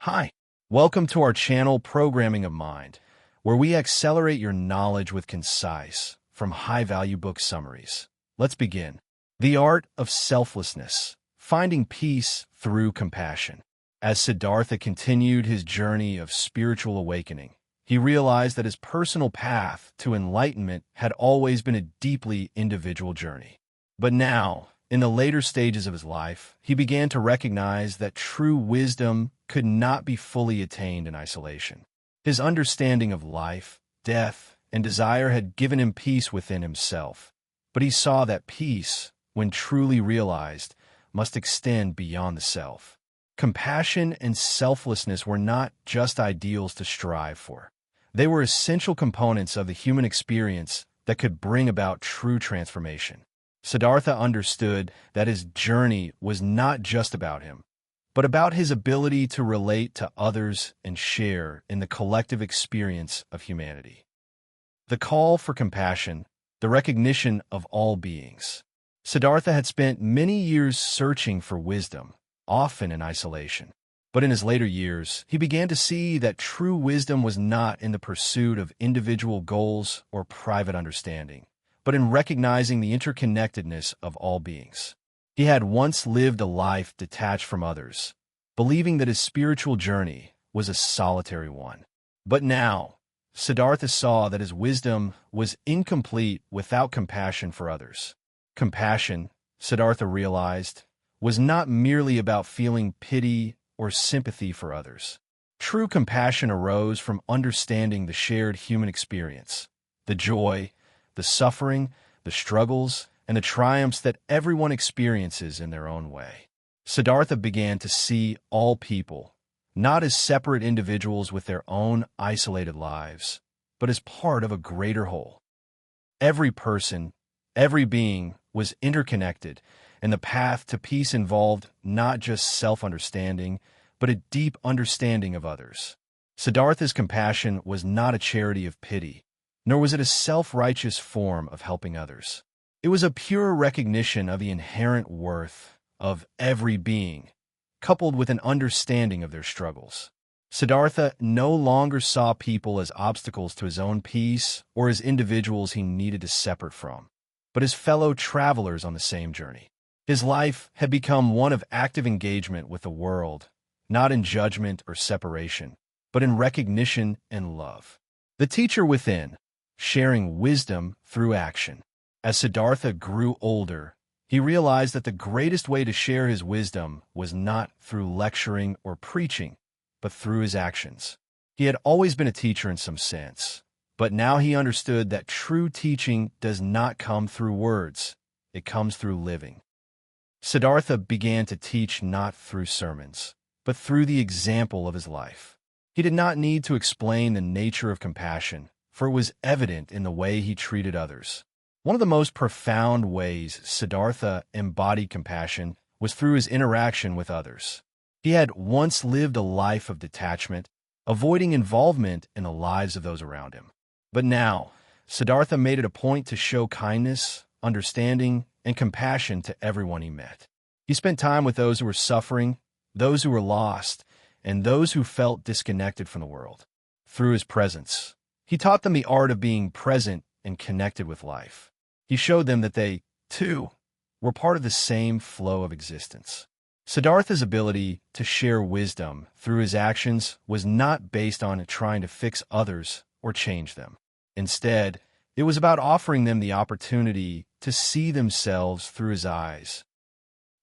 Hi, welcome to our channel Programming of Mind, where we accelerate your knowledge with concise, from high-value book summaries. Let's begin. The Art of Selflessness, Finding Peace Through Compassion. As Siddhartha continued his journey of spiritual awakening, he realized that his personal path to enlightenment had always been a deeply individual journey. But now, in the later stages of his life, he began to recognize that true wisdom could not be fully attained in isolation. His understanding of life, death, and desire had given him peace within himself, but he saw that peace, when truly realized, must extend beyond the self. Compassion and selflessness were not just ideals to strive for. They were essential components of the human experience that could bring about true transformation. Siddhartha understood that his journey was not just about him, but about his ability to relate to others and share in the collective experience of humanity. The call for compassion, the recognition of all beings. Siddhartha had spent many years searching for wisdom, often in isolation. But in his later years, he began to see that true wisdom was not in the pursuit of individual goals or private understanding, but in recognizing the interconnectedness of all beings. He had once lived a life detached from others, believing that his spiritual journey was a solitary one. But now, Siddhartha saw that his wisdom was incomplete without compassion for others. Compassion, Siddhartha realized, was not merely about feeling pity or sympathy for others. True compassion arose from understanding the shared human experience, the joy, the suffering, the struggles, and the triumphs that everyone experiences in their own way. Siddhartha began to see all people, not as separate individuals with their own isolated lives, but as part of a greater whole. Every person, every being was interconnected, and the path to peace involved not just self-understanding, but a deep understanding of others. Siddhartha's compassion was not a charity of pity, nor was it a self-righteous form of helping others. It was a pure recognition of the inherent worth of every being, coupled with an understanding of their struggles. Siddhartha no longer saw people as obstacles to his own peace or as individuals he needed to separate from, but as fellow travelers on the same journey. His life had become one of active engagement with the world, not in judgment or separation, but in recognition and love. The teacher within, sharing wisdom through action. As Siddhartha grew older, he realized that the greatest way to share his wisdom was not through lecturing or preaching, but through his actions. He had always been a teacher in some sense, but now he understood that true teaching does not come through words, it comes through living. Siddhartha began to teach not through sermons, but through the example of his life. He did not need to explain the nature of compassion, for it was evident in the way he treated others. One of the most profound ways Siddhartha embodied compassion was through his interaction with others. He had once lived a life of detachment, avoiding involvement in the lives of those around him. But now, Siddhartha made it a point to show kindness, understanding, and compassion to everyone he met. He spent time with those who were suffering, those who were lost, and those who felt disconnected from the world. Through his presence, he taught them the art of being present and connected with life. He showed them that they, too, were part of the same flow of existence. Siddhartha's ability to share wisdom through his actions was not based on trying to fix others or change them. Instead, it was about offering them the opportunity to see themselves through his eyes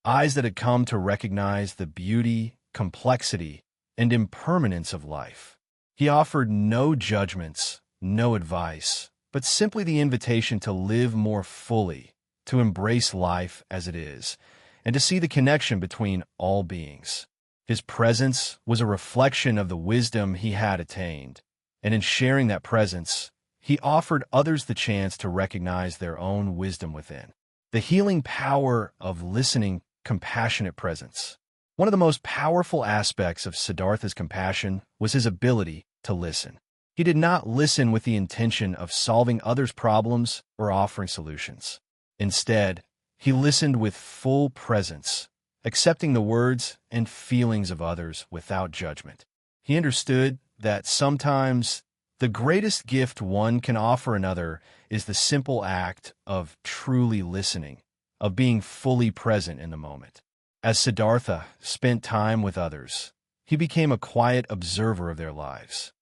that had come to recognize the beauty, complexity, and impermanence of life. He offered no judgments, no advice, but simply the invitation to live more fully, to embrace life as it is, and to see the connection between all beings. His presence was a reflection of the wisdom he had attained, and in sharing that presence, he offered others the chance to recognize their own wisdom within. The healing power of listening, compassionate presence. One of the most powerful aspects of Siddhartha's compassion was his ability to listen. He did not listen with the intention of solving others' problems or offering solutions. Instead, he listened with full presence, accepting the words and feelings of others without judgment. He understood that sometimes the greatest gift one can offer another is the simple act of truly listening, of being fully present in the moment. As Siddhartha spent time with others, he became a quiet observer of their lives.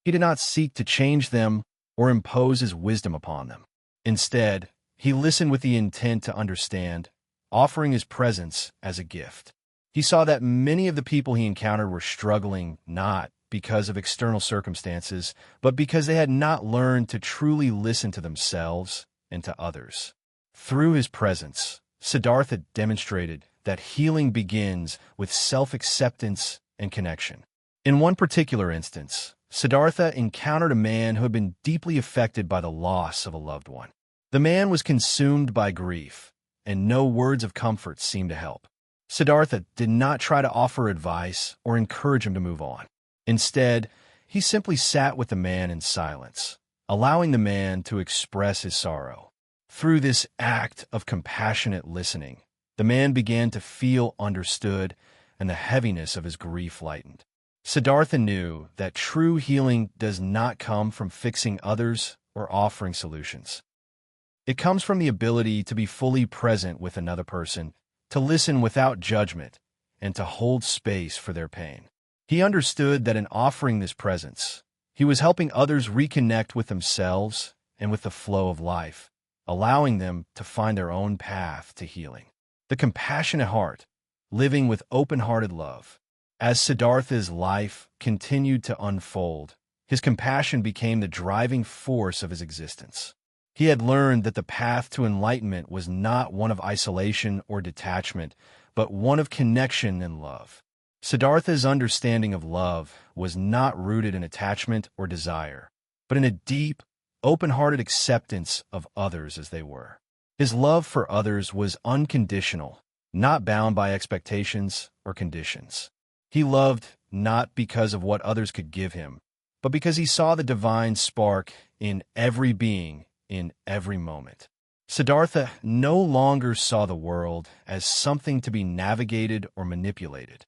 He did not seek to change them or impose his wisdom upon them. Instead, he listened with the intent to understand, offering his presence as a gift. He saw that many of the people he encountered were struggling not because of external circumstances, but because they had not learned to truly listen to themselves and to others. Through his presence, Siddhartha demonstrated that healing begins with self-acceptance and connection. In one particular instance, Siddhartha encountered a man who had been deeply affected by the loss of a loved one. The man was consumed by grief, and no words of comfort seemed to help. Siddhartha did not try to offer advice or encourage him to move on. Instead, he simply sat with the man in silence, allowing the man to express his sorrow. Through this act of compassionate listening, the man began to feel understood, and the heaviness of his grief lightened. Siddhartha knew that true healing does not come from fixing others or offering solutions. It comes from the ability to be fully present with another person, to listen without judgment, and to hold space for their pain. He understood that in offering this presence, he was helping others reconnect with themselves and with the flow of life, allowing them to find their own path to healing. The compassionate heart, living with open-hearted love. As Siddhartha's life continued to unfold, his compassion became the driving force of his existence. He had learned that the path to enlightenment was not one of isolation or detachment, but one of connection and love. Siddhartha's understanding of love was not rooted in attachment or desire, but in a deep, open-hearted acceptance of others as they were. His love for others was unconditional, not bound by expectations or conditions. He loved not because of what others could give him, but because he saw the divine spark in every being, in every moment. Siddhartha no longer saw the world as something to be navigated or manipulated.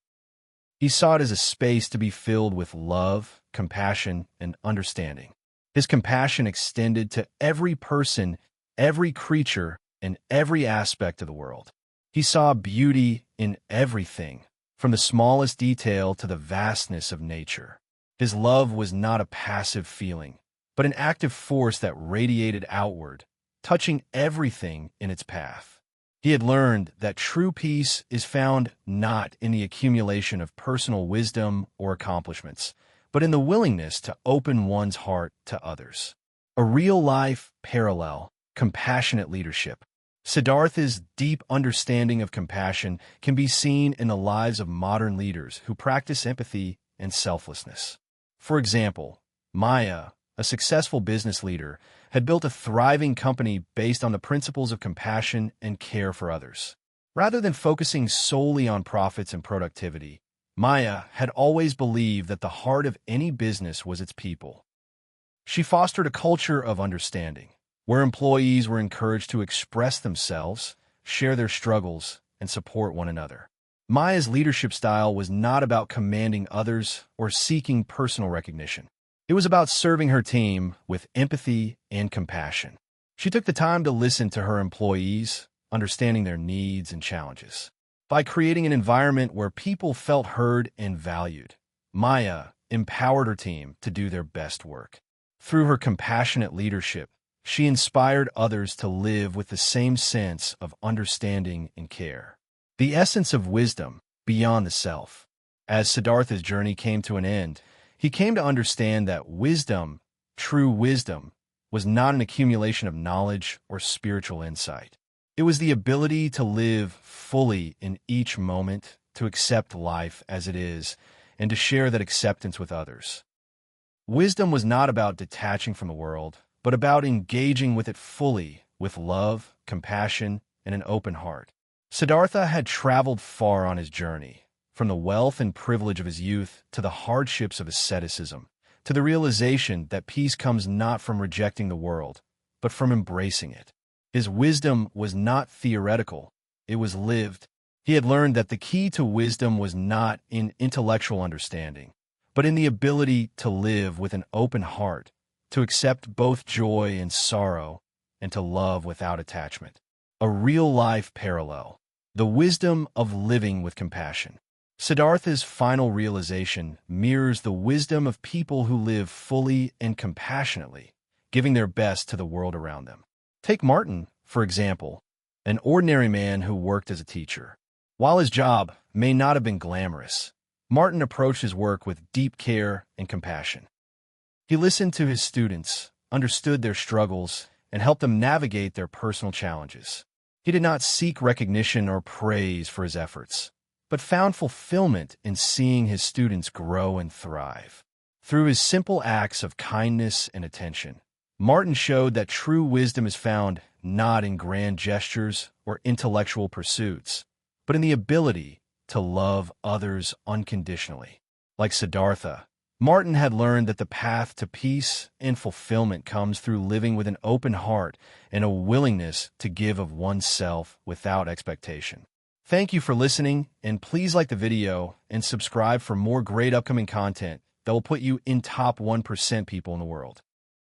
He saw it as a space to be filled with love, compassion, and understanding. His compassion extended to every person, every creature, and every aspect of the world. He saw beauty in everything, from the smallest detail to the vastness of nature. His love was not a passive feeling, but an active force that radiated outward, touching everything in its path. He had learned that true peace is found not in the accumulation of personal wisdom or accomplishments, but in the willingness to open one's heart to others. A real-life parallel, compassionate leadership. Siddhartha's deep understanding of compassion can be seen in the lives of modern leaders who practice empathy and selflessness. For example, Maya, a successful business leader, had built a thriving company based on the principles of compassion and care for others. Rather than focusing solely on profits and productivity, Maya had always believed that the heart of any business was its people. She fostered a culture of understanding, where employees were encouraged to express themselves, share their struggles, and support one another. Maya's leadership style was not about commanding others or seeking personal recognition. It was about serving her team with empathy and compassion. She took the time to listen to her employees, understanding their needs and challenges. By creating an environment where people felt heard and valued, Maya empowered her team to do their best work. Through her compassionate leadership, she inspired others to live with the same sense of understanding and care. The essence of wisdom beyond the self. As Siddhartha's journey came to an end, he came to understand that wisdom, true wisdom, was not an accumulation of knowledge or spiritual insight. It was the ability to live fully in each moment, to accept life as it is, and to share that acceptance with others. Wisdom was not about detaching from the world, but about engaging with it fully, with love, compassion, and an open heart. Siddhartha had traveled far on his journey, from the wealth and privilege of his youth to the hardships of asceticism, to the realization that peace comes not from rejecting the world, but from embracing it. His wisdom was not theoretical, it was lived. He had learned that the key to wisdom was not in intellectual understanding, but in the ability to live with an open heart, to accept both joy and sorrow, and to love without attachment. A real-life parallel. The wisdom of living with compassion. Siddhartha's final realization mirrors the wisdom of people who live fully and compassionately, giving their best to the world around them. Take Martin, for example, an ordinary man who worked as a teacher. While his job may not have been glamorous, Martin approached his work with deep care and compassion. He listened to his students, understood their struggles, and helped them navigate their personal challenges. He did not seek recognition or praise for his efforts, but found fulfillment in seeing his students grow and thrive. Through his simple acts of kindness and attention, Martin showed that true wisdom is found not in grand gestures or intellectual pursuits, but in the ability to love others unconditionally. Like Siddhartha, Martin had learned that the path to peace and fulfillment comes through living with an open heart and a willingness to give of oneself without expectation. Thank you for listening, and please like the video and subscribe for more great upcoming content that will put you in top 1% people in the world.